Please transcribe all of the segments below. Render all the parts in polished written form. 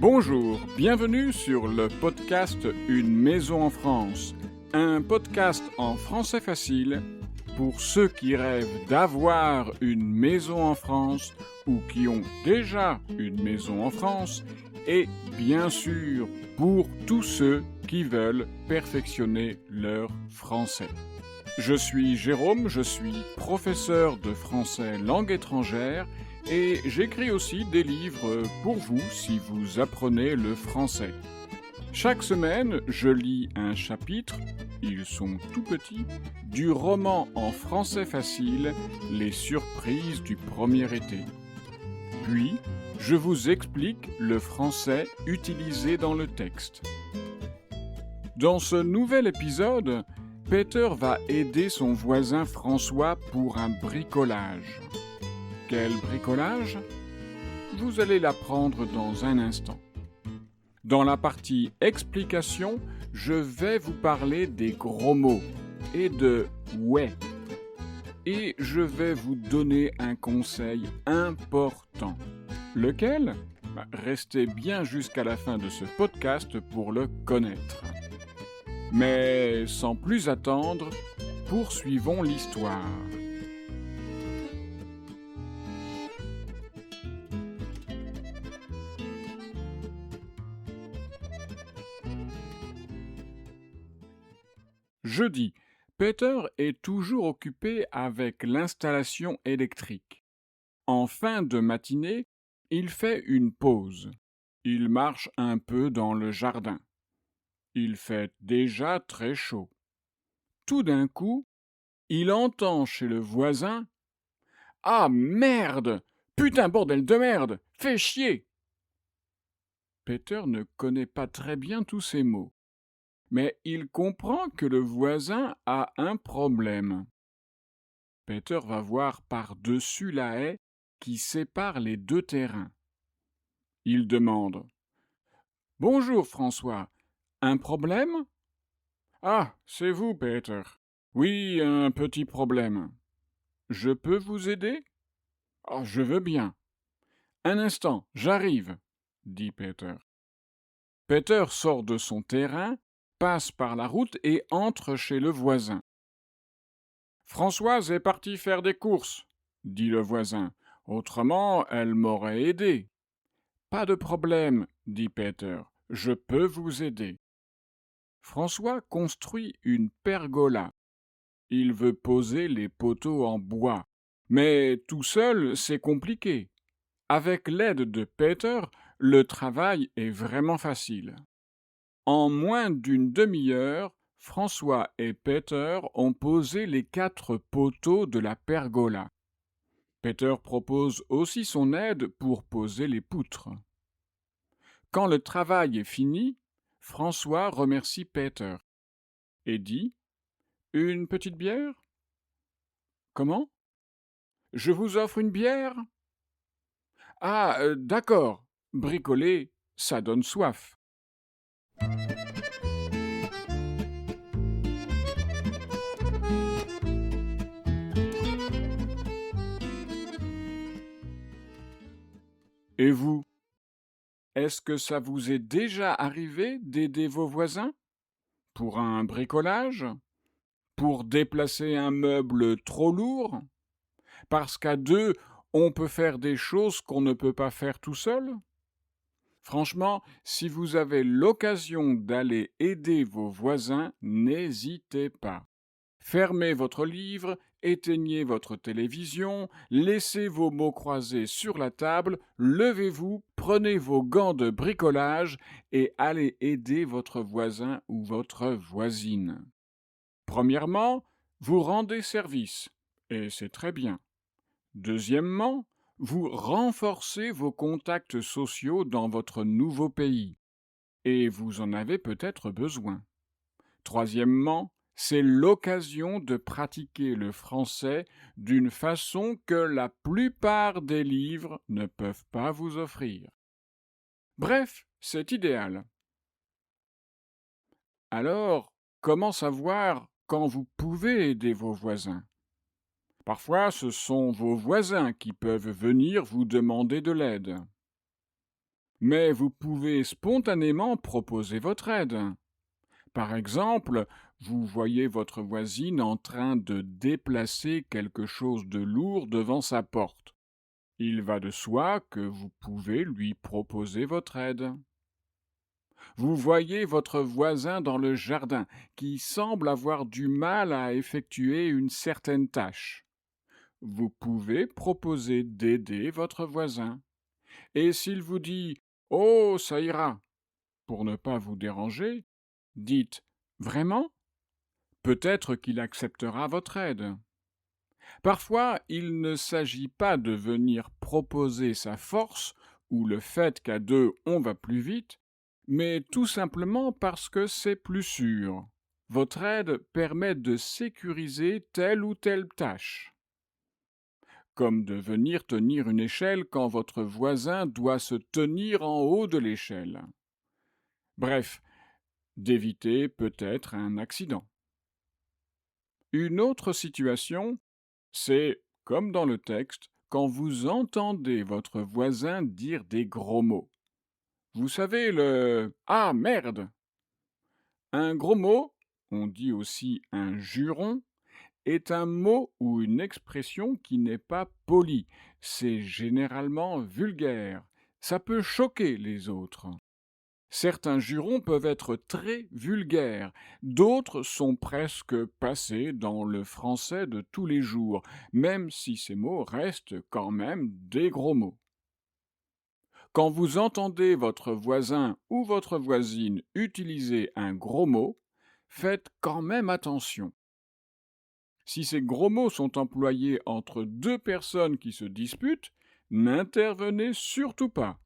Bonjour, bienvenue sur le podcast Une maison en France, un podcast en français facile pour ceux qui rêvent d'avoir une maison en France ou qui ont déjà une maison en France et bien sûr pour tous ceux qui veulent perfectionner leur français. Je suis Jérôme, je suis professeur de français langue étrangère et j'écris aussi des livres pour vous si vous apprenez le français. Chaque semaine, je lis un chapitre, ils sont tout petits, du roman en français facile « Les surprises du premier été ». Puis, je vous explique le français utilisé dans le texte. Dans ce nouvel épisode, Peter va aider son voisin François pour un bricolage. Quel bricolage ? Vous allez l'apprendre dans un instant. Dans la partie explication, je vais vous parler des gros mots et de « ouais ». Et je vais vous donner un conseil important. Lequel ? Restez bien jusqu'à la fin de ce podcast pour le connaître. Mais sans plus attendre, poursuivons l'histoire. Jeudi, Peter est toujours occupé avec l'installation électrique. En fin de matinée, il fait une pause. Il marche un peu dans le jardin. Il fait déjà très chaud. Tout d'un coup, il entend chez le voisin « Ah merde ! Putain bordel de merde ! Fais chier !» Peter ne connaît pas très bien tous ces mots, mais il comprend que le voisin a un problème. Peter va voir par-dessus la haie qui sépare les deux terrains. Il demande « Bonjour François, un problème ? » « Ah, c'est vous, Peter. Oui, un petit problème. Je peux vous aider ? » « Oh, je veux bien. »« Un instant, j'arrive, » dit Peter. Peter sort de son terrain, passe par la route et entre chez le voisin. « Françoise est partie faire des courses, » dit le voisin. « Autrement, elle m'aurait aidé. »« Pas de problème, » dit Peter. « Je peux vous aider. » François construit une pergola. Il veut poser les poteaux en bois. Mais tout seul, c'est compliqué. Avec l'aide de Peter, le travail est vraiment facile. En moins d'une demi-heure, François et Peter ont posé les 4 poteaux de la pergola. Peter propose aussi son aide pour poser les poutres. Quand le travail est fini, François remercie Peter et dit « Une petite bière ? » « Comment ? Je vous offre une bière ? » « Ah, d'accord, bricoler, ça donne soif. » Et vous ? Est-ce que ça vous est déjà arrivé d'aider vos voisins ? Pour un bricolage ? Pour déplacer un meuble trop lourd ? Parce qu'à deux, on peut faire des choses qu'on ne peut pas faire tout seul ? Franchement, si vous avez l'occasion d'aller aider vos voisins, n'hésitez pas. Fermez votre livre, éteignez votre télévision, laissez vos mots croisés sur la table, levez-vous, prenez vos gants de bricolage et allez aider votre voisin ou votre voisine. Premièrement, vous rendez service, et c'est très bien. Deuxièmement, vous renforcez vos contacts sociaux dans votre nouveau pays, et vous en avez peut-être besoin. Troisièmement, c'est l'occasion de pratiquer le français d'une façon que la plupart des livres ne peuvent pas vous offrir. Bref, c'est idéal. Alors, comment savoir quand vous pouvez aider vos voisins ? Parfois, ce sont vos voisins qui peuvent venir vous demander de l'aide. Mais vous pouvez spontanément proposer votre aide. Par exemple, vous voyez votre voisine en train de déplacer quelque chose de lourd devant sa porte. Il va de soi que vous pouvez lui proposer votre aide. Vous voyez votre voisin dans le jardin qui semble avoir du mal à effectuer une certaine tâche. Vous pouvez proposer d'aider votre voisin. Et s'il vous dit Oh, ça ira, pour ne pas vous déranger, dites Vraiment? Peut-être qu'il acceptera votre aide. Parfois, il ne s'agit pas de venir proposer sa force ou le fait qu'à deux on va plus vite, mais tout simplement parce que c'est plus sûr. Votre aide permet de sécuriser telle ou telle tâche, comme de venir tenir une échelle quand votre voisin doit se tenir en haut de l'échelle. Bref, d'éviter peut-être un accident. Une autre situation, c'est, comme dans le texte, quand vous entendez votre voisin dire des gros mots. Vous savez, le Ah merde! Un gros mot, on dit aussi un juron, est un mot ou une expression qui n'est pas poli. C'est généralement vulgaire. Ça peut choquer les autres. Certains jurons peuvent être très vulgaires, d'autres sont presque passés dans le français de tous les jours, même si ces mots restent quand même des gros mots. Quand vous entendez votre voisin ou votre voisine utiliser un gros mot, faites quand même attention. Si ces gros mots sont employés entre deux personnes qui se disputent, n'intervenez surtout pas.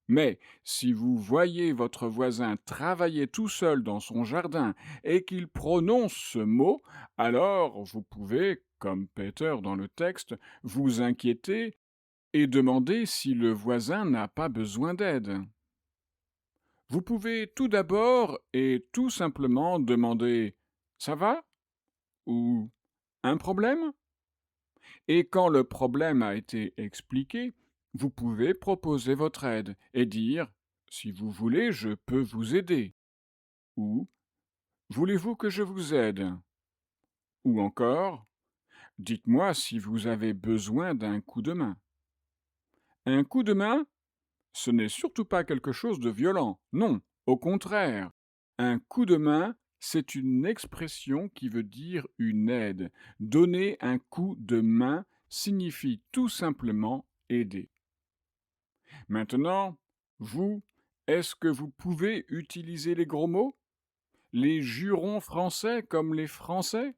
Mais si vous voyez votre voisin travailler tout seul dans son jardin et qu'il prononce ce mot, alors vous pouvez, comme Peter dans le texte, vous inquiéter et demander si le voisin n'a pas besoin d'aide. Vous pouvez tout d'abord et tout simplement demander Ça va? Ou Un problème? Et quand le problème a été expliqué, vous pouvez proposer votre aide et dire Si vous voulez, je peux vous aider. Ou Voulez-vous que je vous aide? Ou encore Dites-moi si vous avez besoin d'un coup de main. Un coup de main, ce n'est surtout pas quelque chose de violent. Non, au contraire. Un coup de main, c'est une expression qui veut dire une aide. Donner un coup de main signifie tout simplement aider. Maintenant, vous, est-ce que vous pouvez utiliser les gros mots? Les jurons français comme les Français?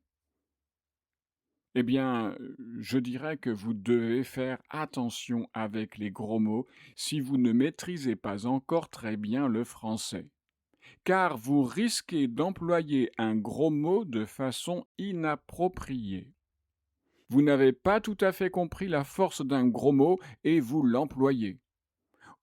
Eh bien, je dirais que vous devez faire attention avec les gros mots si vous ne maîtrisez pas encore très bien le français, car vous risquez d'employer un gros mot de façon inappropriée. Vous n'avez pas tout à fait compris la force d'un gros mot et vous l'employez.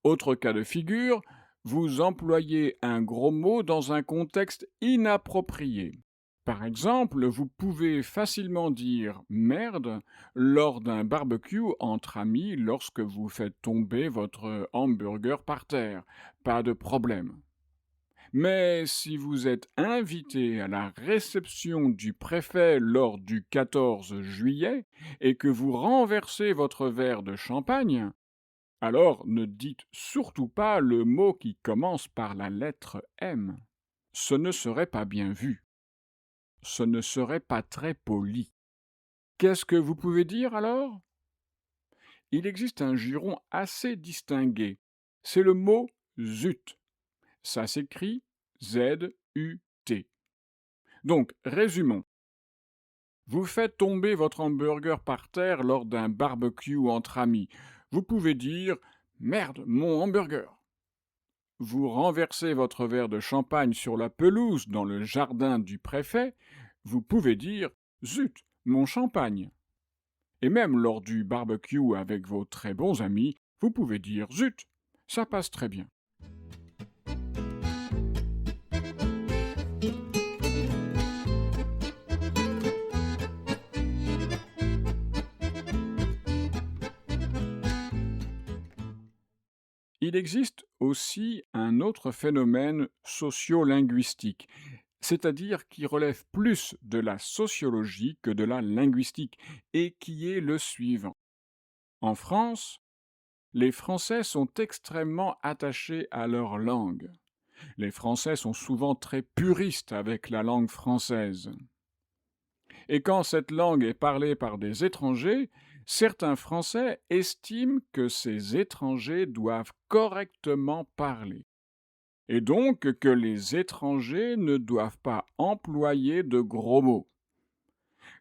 Autre cas de figure, vous employez un gros mot dans un contexte inapproprié. Par exemple, vous pouvez facilement dire merde lors d'un barbecue entre amis lorsque vous faites tomber votre hamburger par terre. Pas de problème. Mais si vous êtes invité à la réception du préfet lors du 14 juillet et que vous renversez votre verre de champagne, alors ne dites surtout pas le mot qui commence par la lettre M. Ce ne serait pas bien vu. Ce ne serait pas très poli. Qu'est-ce que vous pouvez dire alors? Il existe un juron assez distingué. C'est le mot zut. Ça s'écrit Z-U-T. Donc, résumons. Vous faites tomber votre hamburger par terre lors d'un barbecue entre amis. Vous pouvez dire Merde, mon hamburger. Vous renversez votre verre de champagne sur la pelouse dans le jardin du préfet. Vous pouvez dire Zut, mon champagne. Et même lors du barbecue avec vos très bons amis, vous pouvez dire Zut, ça passe très bien. Il existe aussi un autre phénomène sociolinguistique, c'est-à-dire qui relève plus de la sociologie que de la linguistique, et qui est le suivant. En France, les Français sont extrêmement attachés à leur langue. Les Français sont souvent très puristes avec la langue française. Et quand cette langue est parlée par des étrangers, certains Français estiment que ces étrangers doivent correctement parler, et donc que les étrangers ne doivent pas employer de gros mots.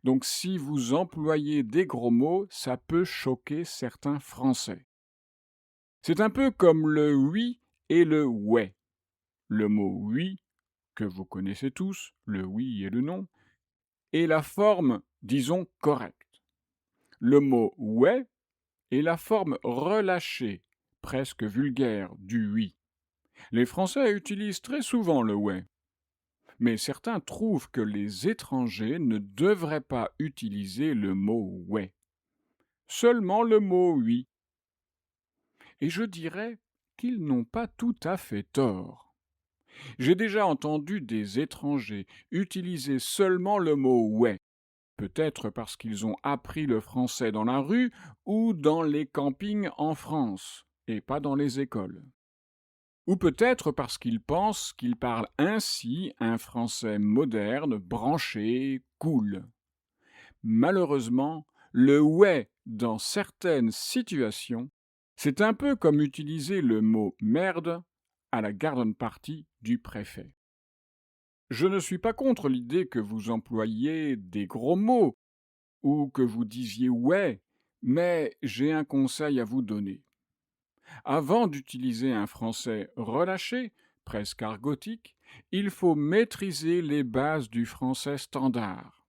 Donc si vous employez des gros mots, ça peut choquer certains Français. C'est un peu comme le oui et le ouais. Le mot oui, que vous connaissez tous, le oui et le non, et la forme, disons, correcte. Le mot ouais est la forme relâchée, presque vulgaire, du oui. Les Français utilisent très souvent le ouais, mais certains trouvent que les étrangers ne devraient pas utiliser le mot ouais, seulement le mot oui. Et je dirais qu'ils n'ont pas tout à fait tort. J'ai déjà entendu des étrangers utiliser seulement le mot ouais, peut-être parce qu'ils ont appris le français dans la rue ou dans les campings en France, et pas dans les écoles. Ou peut-être parce qu'ils pensent qu'ils parlent ainsi un français moderne, branché, cool. Malheureusement, le ouais dans certaines situations, c'est un peu comme utiliser le mot merde à la garden party du préfet. Je ne suis pas contre l'idée que vous employiez des gros mots ou que vous disiez ouais, mais j'ai un conseil à vous donner. Avant d'utiliser un français relâché, presque argotique, il faut maîtriser les bases du français standard.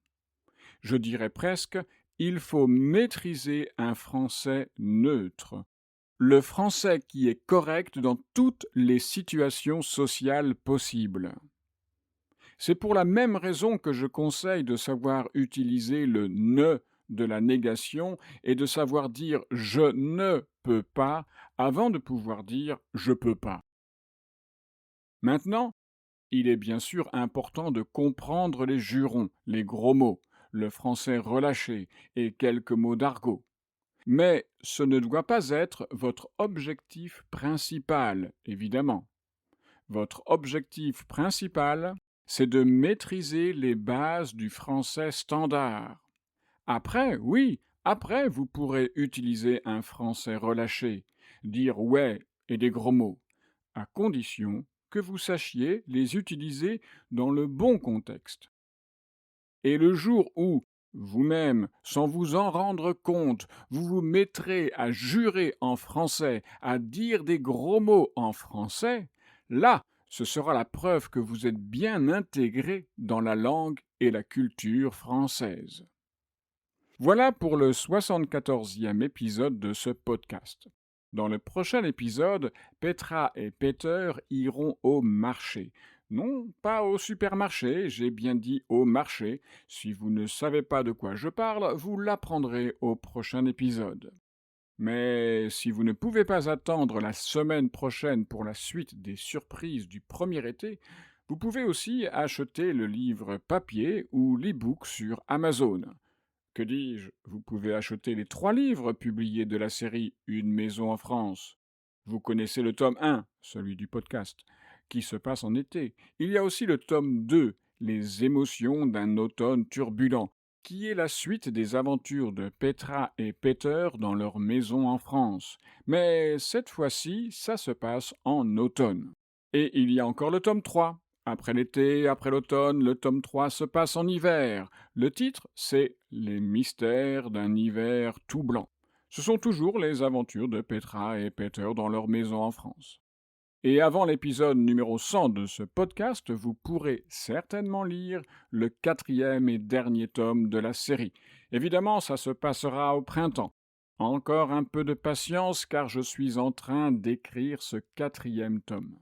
Je dirais presque, il faut maîtriser un français neutre, le français qui est correct dans toutes les situations sociales possibles. C'est pour la même raison que je conseille de savoir utiliser le ne de la négation et de savoir dire je ne peux pas avant de pouvoir dire je peux pas. Maintenant, il est bien sûr important de comprendre les jurons, les gros mots, le français relâché et quelques mots d'argot. Mais ce ne doit pas être votre objectif principal, évidemment. Votre objectif principal, c'est de maîtriser les bases du français standard. Après, oui, après vous pourrez utiliser un français relâché, dire ouais et des gros mots, à condition que vous sachiez les utiliser dans le bon contexte. Et le jour où, vous-même, sans vous en rendre compte, vous vous mettrez à jurer en français, à dire des gros mots en français, là, ce sera la preuve que vous êtes bien intégré dans la langue et la culture française. Voilà pour le 74e épisode de ce podcast. Dans le prochain épisode, Petra et Peter iront au marché. Non, pas au supermarché, j'ai bien dit au marché. Si vous ne savez pas de quoi je parle, vous l'apprendrez au prochain épisode. Mais si vous ne pouvez pas attendre la semaine prochaine pour la suite des surprises du premier été, vous pouvez aussi acheter le livre papier ou l'e-book sur Amazon. Que dis-je, vous pouvez acheter les 3 livres publiés de la série Une maison en France. Vous connaissez le tome 1, celui du podcast, qui se passe en été. Il y a aussi le tome 2, Les émotions d'un automne turbulent, qui est la suite des aventures de Petra et Peter dans leur maison en France. Mais cette fois-ci, ça se passe en automne. Et il y a encore le tome 3. Après l'été, après l'automne, le tome 3 se passe en hiver. Le titre, c'est Les mystères d'un hiver tout blanc. Ce sont toujours les aventures de Petra et Peter dans leur maison en France. Et avant l'épisode numéro 100 de ce podcast, vous pourrez certainement lire le 4e et dernier tome de la série. Évidemment, ça se passera au printemps. Encore un peu de patience car je suis en train d'écrire ce 4e tome.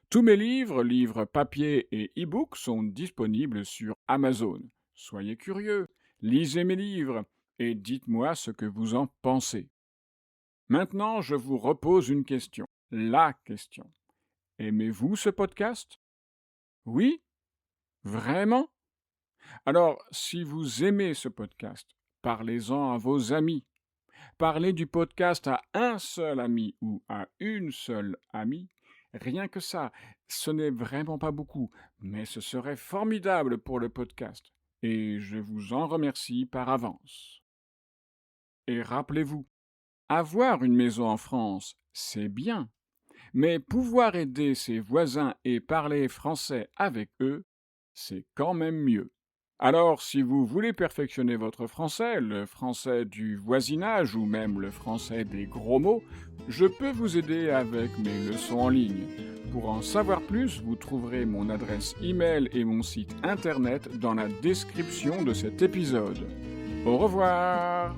Tous mes livres, livres papier et e-book, sont disponibles sur Amazon. Soyez curieux, lisez mes livres et dites-moi ce que vous en pensez. Maintenant, je vous repose une question. la question. Aimez-vous ce podcast? Oui? Vraiment? Alors, si vous aimez ce podcast, parlez-en à vos amis. Parlez du podcast à un seul ami ou à une seule amie. Rien que ça, ce n'est vraiment pas beaucoup, mais ce serait formidable pour le podcast. Et je vous en remercie par avance. Et rappelez-vous, avoir une maison en France, c'est bien, mais pouvoir aider ses voisins et parler français avec eux, c'est quand même mieux. Alors, si vous voulez perfectionner votre français, le français du voisinage ou même le français des gros mots, je peux vous aider avec mes leçons en ligne. Pour en savoir plus, vous trouverez mon adresse e-mail et mon site internet dans la description de cet épisode. Au revoir!